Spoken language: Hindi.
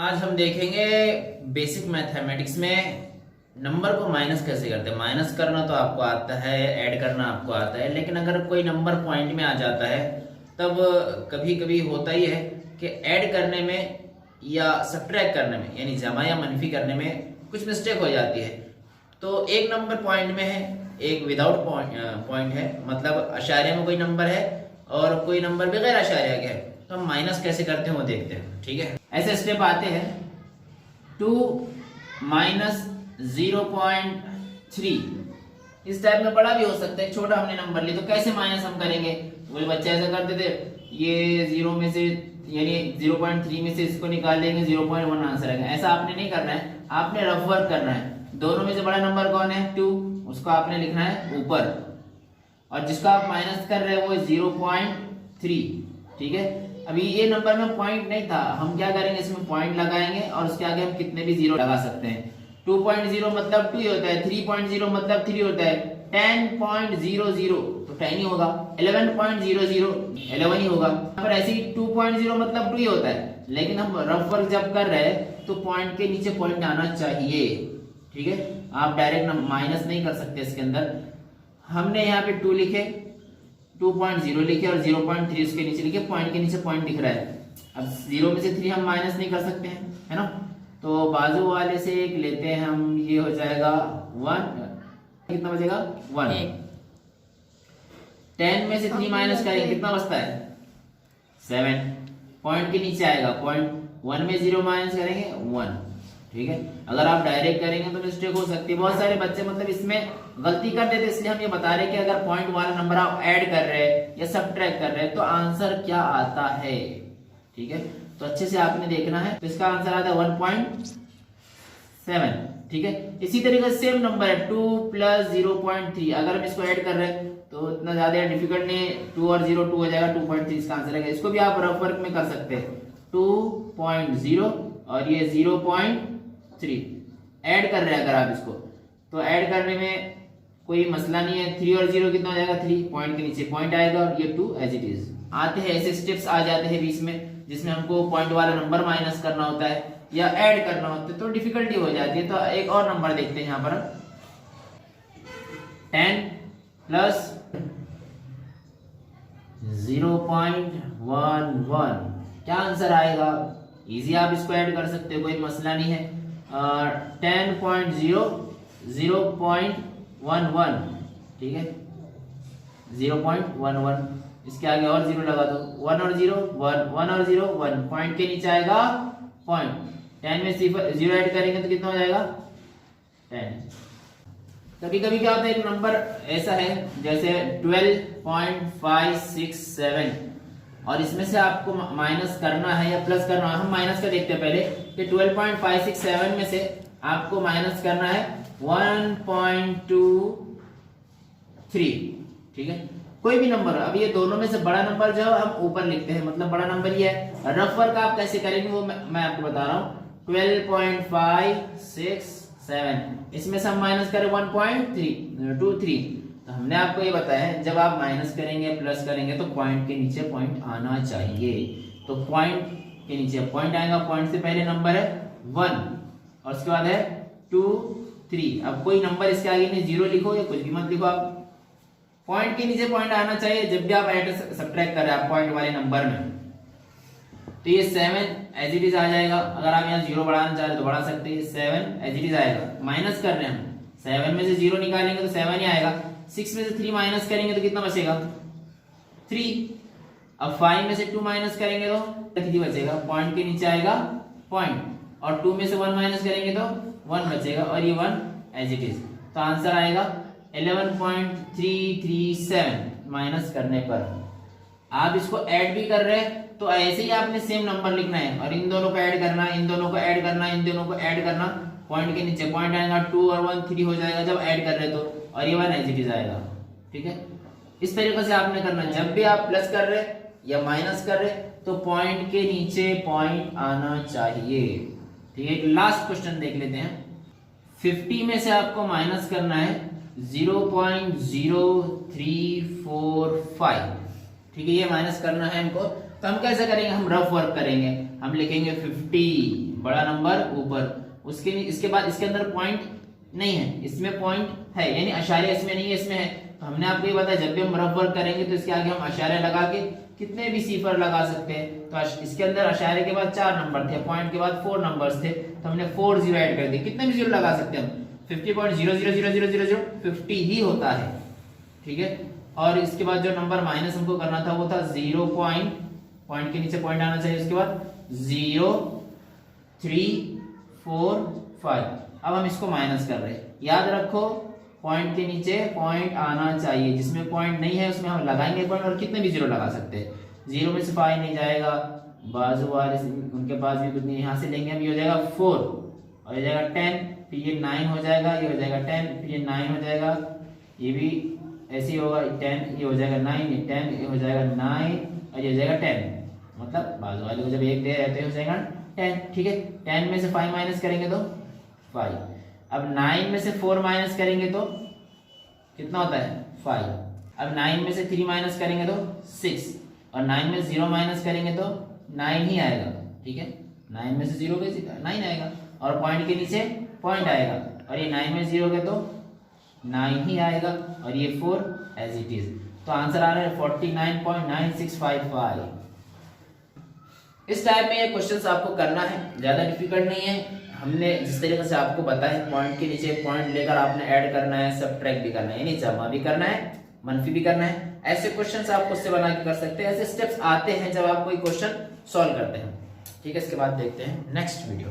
आज हम देखेंगे बेसिक मैथमेटिक्स में नंबर को माइनस कैसे करते हैं। माइनस करना तो आपको आता है, ऐड करना आपको आता है, लेकिन अगर कोई नंबर पॉइंट में आ जाता है तब कभी कभी होता ही है कि ऐड करने में या सब्ट्रैक्ट करने में यानी जमा या मनफी करने में कुछ मिस्टेक हो जाती है। तो एक नंबर पॉइंट में है, एक विदाउट पॉइंट है, मतलब अशारिया में कोई नंबर है और कोई नंबर बगैर अशारिया के है। तो हम माइनस कैसे करते हैं वो देखते हैं। ठीक है, ऐसे स्टेप आते हैं 2 माइनस 0.3। इस टाइप में बड़ा भी हो सकता है, छोटा हमने नंबर लिया तो कैसे माइनस हम करेंगे। वही बच्चे ऐसा करते थे, ये 0 में से यानी 0.3 में से इसको निकाल देंगे 0.1 आंसर आएगा। ऐसा आपने नहीं करना है, आपने रफ वर्क करना है। दोनों में से बड़ा नंबर कौन है 2, उसको आपने लिखना है ऊपर, और जिसका आप माइनस कर रहे हैं वो 0.3। ठीक है, अभी ये नंबर में पॉइंट नहीं था, हम क्या करेंगे इसमें पॉइंट लगाएंगे और उसके आगे हम कितने भी जीरो लगा सकते हैं। 2.0 मतलब 2 ही होता है, 3.0 मतलब 3 होता है, 10.00 तो 10 ही होगा, 11.00 11 ही होगा। पर ऐसे ही 2.0 मतलब 2 ही होता है, लेकिन हम रफ वर्क जब कर रहे हैं तो पॉइंट के नीचे पॉइंट आना चाहिए। ठीक है, आप डायरेक्ट माइनस नहीं कर सकते इसके अंदर। हमने यहाँ पे 2 लिखे, 2.0 लिखे और 0.3 उसके नीचे लिखे, पॉइंट के नीचे पॉइंट दिख रहा है। अब 0 में से 3 हम माइनस नहीं कर सकते हैं, है ना। तो बाजू वाले से एक लेते हैं हम, ये हो जाएगा 1, कितना बचेगा 1। 10 में से 3 माइनस करेंगे कितना बचता है 7। पॉइंट के नीचे आएगा, पॉइंट 1 में 0 माइनस करेंगे 1। ठीक है, अगर आप डायरेक्ट करेंगे तो मिस्टेक हो सकती है। बहुत सारे बच्चे मतलब इसमें गलती कर देते, इसलिए हम ये बता रहे हैं कि अगर पॉइंट वाला नंबर आप ऐड कर रहे हैं या सब्ट्रैक्ट कर रहे हैं तो आंसर क्या आता है। ठीक है, तो अच्छे से आपने देखना है। तो इसका आंसर आता है 1.7। ठीक है, इसी तरीके से सेम नंबर है 2 + 0.3। अगर हम इसको ऐड कर रहे हैं तो इतना ज्यादा डिफिकल्ट नहीं है, 2 और 0 2 हो जाएगा, 2.3 इसका आंसर है। इसको भी आप रफ वर्क में कर सकते हैं, 2.0 और ये 0.3 ऐड कर रहे हैं अगर आप इसको, तो ऐड करने में कोई मसला नहीं है। 3 और 0 कितना हो जाएगा 3, पॉइंट के नीचे पॉइंट आएगा और ये 2 एज इट इज। आते हैं ऐसे स्टेप्स आ जाते हैं बीच में जिसमें हमको पॉइंट वाला नंबर माइनस करना होता है या ऐड करना होता है, तो डिफिकल्टी हो जाती है। तो एक और नंबर देखते हैं यहाँ पर, 10 + 0.11 क्या आंसर आएगा। इजी, आप इसको ऐड कर सकते हो, कोई मसला नहीं है। 10.0 0.11, ठीक है 0.11, इसके आगे और 0 लगा दो, 1 और 0 1, 1 और 0 1, पॉइंट के नीचे आएगा पॉइंट। 10 में 0 ऐड करेंगे तो कितना हो जाएगा 10। कभी कभी क्या होता है, एक नंबर ऐसा है जैसे 12.567 और इसमें से आपको माइनस करना है या प्लस करना है। हम माइनस का देखते हैं पहले कि 12.567 में से आपको माइनस करना है 1.23। ठीक है, कोई भी नंबर, अब ये दोनों में से बड़ा नंबर जो हम ऊपर लिखते हैं, मतलब बड़ा नंबर ये है। रफ वर्क आप कैसे करेंगे वो मैं आपको बता रहा हूँ। 12.567 इसमें से हम माइनस करें 1.23, तो हमने आपको ये बताया है जब आप माइनस करेंगे प्लस करेंगे तो पॉइंट के नीचे पॉइंट आना चाहिए। तो पॉइंट के नीचे पॉइंट आएगा, पॉइंट से पहले नंबर है 1 और उसके बाद है 2 3। अब कोई नंबर इसके आगे नहीं, 0 लिखो या कुछ भी मत लिखो, आप पॉइंट के नीचे पॉइंट आना चाहिए जब भी आप ऐड सब्ट्रैक्ट कर रहे हैं पॉइंट वाले नंबर में। तो ये 7 एज इट इज आ जाएगा। अगर आप यहाँ 0 बढ़ाना चाह रहे तो बढ़ा सकते हैं, 7 एज इट इज आएगा। माइनस कर रहे हैं हम, 7 में से 0 निकालेंगे तो 7 ही आएगा। 6 में से 3 माइनस करेंगे तो कितना बचेगा 3। अब 5 में से 2 माइनस करेंगे तो 3 बचेगा, पॉइंट के नीचे आएगा पॉइंट, और 2 में से 1 माइनस करेंगे तो 1 बचेगा और ये 1 एज इट इज। तो आंसर आएगा 11.337 माइनस करने पर। आप इसको ऐड भी कर रहे हैं तो ऐसे ही आपने सेम नंबर लिखना है और इन दोनों को ऐड करना, इन दोनों को ऐड करना, इन दोनों को ऐड करना, पॉइंट के नीचे पॉइंट आएगा, 2 और 1 3 हो जाएगा जब ऐड कर रहे तो, और ये 1 एज इट इज आएगा। ठीक है, इस तरीके से आपने करना। जब भी आप प्लस कर रहे या माइनस कर रहे तो पॉइंट के नीचे पॉइंट आना चाहिए। ठीक है, एक लास्ट क्वेश्चन देख लेते हैं। 50 में से आपको माइनस करना है 0.0345। ठीक है, ये माइनस करना है हमको। तो हम कैसे करेंगे, हम रफ वर्क करेंगे। हम लिखेंगे 50, बड़ा नंबर ऊपर। उसके इसके बाद इसके अंदर पॉइंट नहीं है, इसमें पॉइंट है, यानी अशारिया इसमें नहीं है, इसमें है। तो हमने आपको ये बताया जब भी हम रफ वर्क करेंगे तो इसके आगे हम अशारिया लगा के कितने भी सिफर लगा सकते हैं। तो इसके अंदर अशारे के बाद 4 नंबर थे, पॉइंट के बाद 4 नंबर्स थे, तो हमने 4 जीरो ऐड कर दिए। कितने भी जीरो लगा सकते हैं हम, 50.0000000 50 ही होता है, ठीक है। और इसके बाद जो नंबर माइनस हमको करना था वो था 0 पॉइंट के नीचे पॉइंट आना चाहिए, उसके बाद 0 3 4 5। अब हम इसको माइनस कर रहे हैं, याद रखो पॉइंट के नीचे पॉइंट आना चाहिए, जिसमें पॉइंट नहीं है उसमें हम लगाएंगे पॉइंट, और कितने भी जीरो लगा सकते हैं। 0 में से 5 नहीं जाएगा, बाजू वाले उनके पास भी कुछ नहीं, यहाँ से लेंगे हम, ये हो जाएगा 4 और ये जाएगा 10, फिर ये 9 हो जाएगा, ये हो जाएगा 10, फिर ये 9 हो जाएगा, ये भी ऐसे ही होगा 10, ये हो जाएगा 9, ये 10, ये हो जाएगा 9 और ये हो जाएगा 10, मतलब बाजू वाले को जब एक दे रहते हो जाएगा 10, ठीक है। 10 में से 5 माइनस करेंगे तो 5। अब 9 में से 4 माइनस करेंगे तो कितना होता है 5। अब 9 में से 3 माइनस करेंगे तो 6, और 9 में 0 माइनस करेंगे तो 9 ही आएगा, ठीक है। 9 में से 0 के 9 आएगा, और पॉइंट के नीचे पॉइंट आएगा, और ये 9 में 0 के तो 9 ही आएगा, और ये 4 एज इट इज। तो आंसर आ रहा है 49.9655। इस टाइप में ये क्वेश्चंस आपको करना है, ज्यादा डिफिकल्ट नहीं है। हमने जिस तरीके से आपको बताया है, पॉइंट के नीचे पॉइंट लेकर आपने ऐड करना है, सब्ट्रैक्ट भी करना है, यानी जमा भी करना है, मनफी भी करना है। ऐसे क्वेश्चंस आप खुद से बना के कर सकते हैं। ऐसे स्टेप्स आते हैं जब आप कोई क्वेश्चन सॉल्व करते हैं, ठीक है। इसके बाद देखते हैं नेक्स्ट वीडियो।